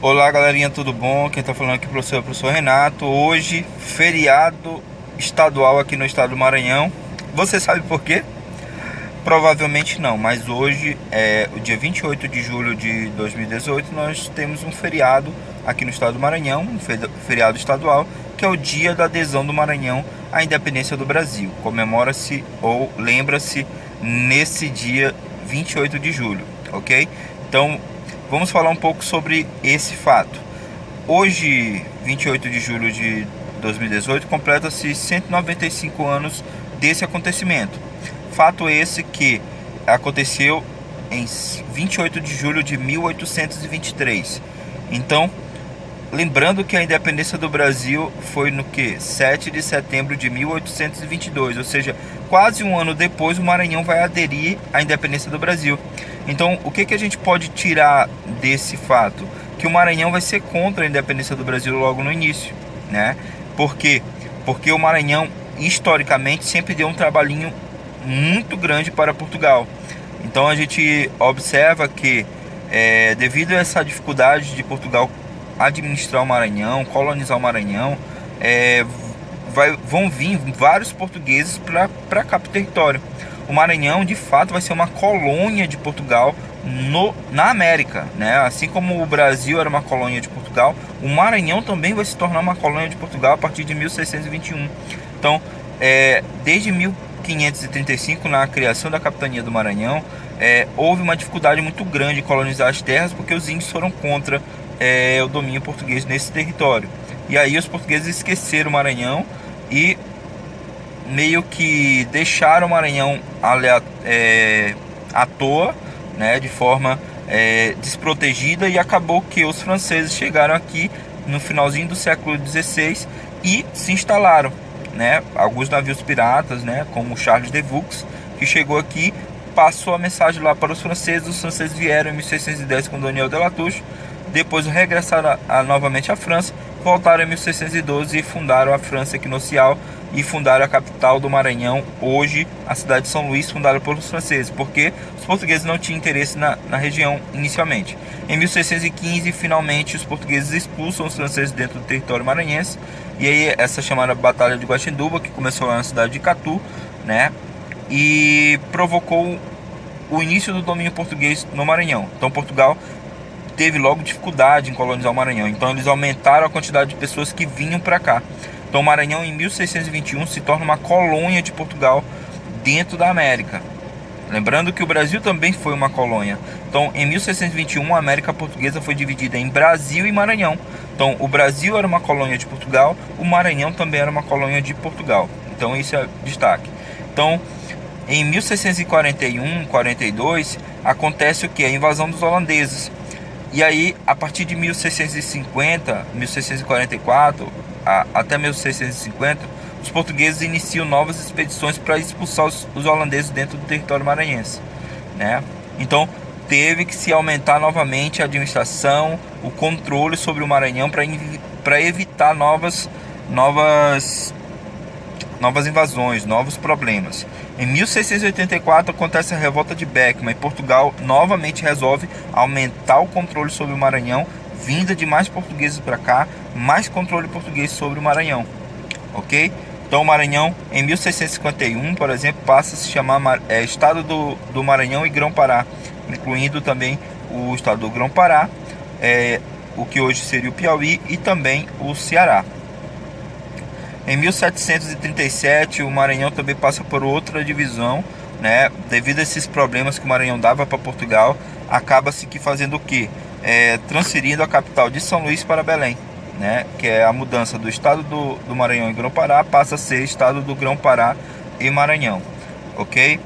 Olá galerinha, tudo bom? Quem tá falando aqui é o professor Renato. Hoje, feriado estadual aqui no estado do Maranhão. Você sabe por quê? Provavelmente não, mas hoje é o dia 28 de julho de 2018. Nós temos um feriado aqui no estado do Maranhão, um feriado estadual, que é o dia da adesão do Maranhão à independência do Brasil. Comemora-se ou lembra-se nesse dia 28 de julho, ok? Então, vamos falar um pouco sobre esse fato. Hoje, 28 de julho de 2018, completa-se 195 anos desse acontecimento. Fato esse que aconteceu em 28 de julho de 1823. Então, lembrando que a independência do Brasil foi no que? 7 de setembro de 1822, ou seja, quase um ano depois o Maranhão vai aderir à independência do Brasil. Então, o que a gente pode tirar desse fato? Que o Maranhão vai ser contra a independência do Brasil logo no início, né? Por quê? Porque o Maranhão, historicamente, sempre deu um trabalhinho muito grande para Portugal. Então, a gente observa que, devido a essa dificuldade de Portugal administrar o Maranhão, colonizar o Maranhão, vão vir vários portugueses para cá, para o território. O Maranhão, de fato, vai ser uma colônia de Portugal na América, né? Assim como o Brasil era uma colônia de Portugal, o Maranhão também vai se tornar uma colônia de Portugal a partir de 1621. Então, desde 1535, na criação da capitania do Maranhão, houve uma dificuldade muito grande em colonizar as terras, porque os índios foram contra o domínio português nesse território. E aí os portugueses esqueceram o Maranhão e meio que deixaram o Maranhão à toa, né, de forma desprotegida, e acabou que os franceses chegaram aqui no finalzinho do século XVI e se instalaram, né? Alguns navios piratas, né, como o Charles de Vaux, que chegou aqui, passou a mensagem lá para os franceses vieram em 1610 com Daniel de Latouche, depois regressaram novamente à França, voltaram em 1612 e fundaram a França Equinocial e fundaram a capital do Maranhão, hoje a cidade de São Luís, fundada pelos franceses, porque os portugueses não tinham interesse na região inicialmente. Em 1615, finalmente, os portugueses expulsam os franceses dentro do território maranhense, e aí essa chamada Batalha de Guaxinduba, que começou lá na cidade de Catu, né, e provocou o início do domínio português no Maranhão. Então Portugal teve logo dificuldade em colonizar o Maranhão, então eles aumentaram a quantidade de pessoas que vinham para cá. Então o Maranhão, em 1621, se torna uma colônia de Portugal dentro da América. Lembrando que o Brasil também foi uma colônia. Então, em 1621, a América Portuguesa foi dividida em Brasil e Maranhão. Então, o Brasil era uma colônia de Portugal, o Maranhão também era uma colônia de Portugal. Então, esse é destaque. Então, em 1641, 42, acontece o que? A invasão dos holandeses. E aí, a partir de 1650, 1644, até 1650, os portugueses iniciam novas expedições para expulsar os holandeses dentro do território maranhense, né? Então, teve que se aumentar novamente a administração, o controle sobre o Maranhão para evitar novas invasões, novos problemas. Em 1684 acontece a revolta de Beckman e Portugal novamente resolve aumentar o controle sobre o Maranhão, vinda de mais portugueses para cá, mais controle português sobre o Maranhão, ok? Então o Maranhão, em 1651, por exemplo, passa a se chamar Estado do Maranhão e Grão-Pará, incluindo também o Estado do Grão-Pará, o que hoje seria o Piauí, e também o Ceará. Em 1737, o Maranhão também passa por outra divisão, né? Devido a esses problemas que o Maranhão dava para Portugal, acaba-se que fazendo o quê? Transferindo a capital de São Luís para Belém, né? Que é a mudança do estado do Maranhão e Grão-Pará, passa a ser estado do Grão-Pará e Maranhão, ok?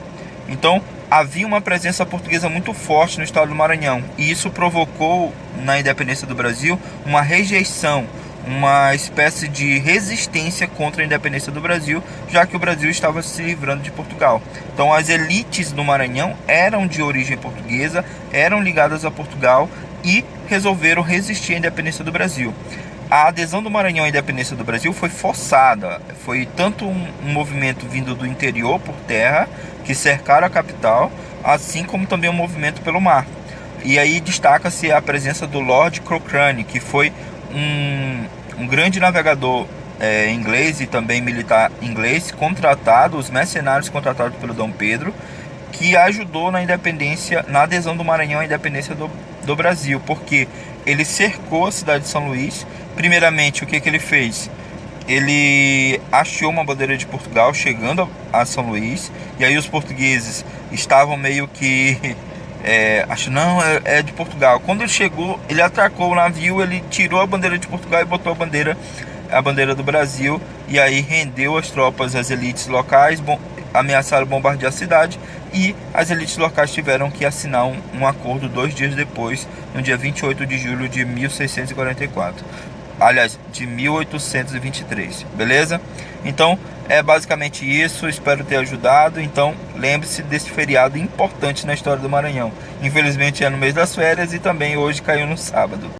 Então, havia uma presença portuguesa muito forte no estado do Maranhão, e isso provocou, na independência do Brasil, uma rejeição, uma espécie de resistência contra a independência do Brasil, já que o Brasil estava se livrando de Portugal. Então as elites do Maranhão eram de origem portuguesa, eram ligadas a Portugal e resolveram resistir à independência do Brasil. A adesão do Maranhão à independência do Brasil foi forçada, foi tanto um movimento vindo do interior por terra, que cercaram a capital, assim como também um movimento pelo mar. E aí destaca-se a presença do Lord Cochrane, que foi um grande navegador inglês e também militar inglês, os mercenários contratados pelo Dom Pedro, que ajudou na independência, na adesão do Maranhão à independência do Brasil, porque ele cercou a cidade de São Luís. Primeiramente, o que ele fez? Ele hasteou uma bandeira de Portugal chegando a São Luís, e aí os portugueses estavam meio que acho não, é de Portugal. Quando ele chegou, ele atracou o navio, ele tirou a bandeira de Portugal e botou a bandeira do Brasil, e aí rendeu as tropas, as elites locais, ameaçaram bombardear a cidade, e as elites locais tiveram que assinar um acordo 2 dias depois, no dia 28 de julho de 1644. Aliás, de 1823, beleza? Então, é basicamente isso, espero ter ajudado. Então, lembre-se desse feriado importante na história do Maranhão. Infelizmente é no mês das férias e também hoje caiu no sábado.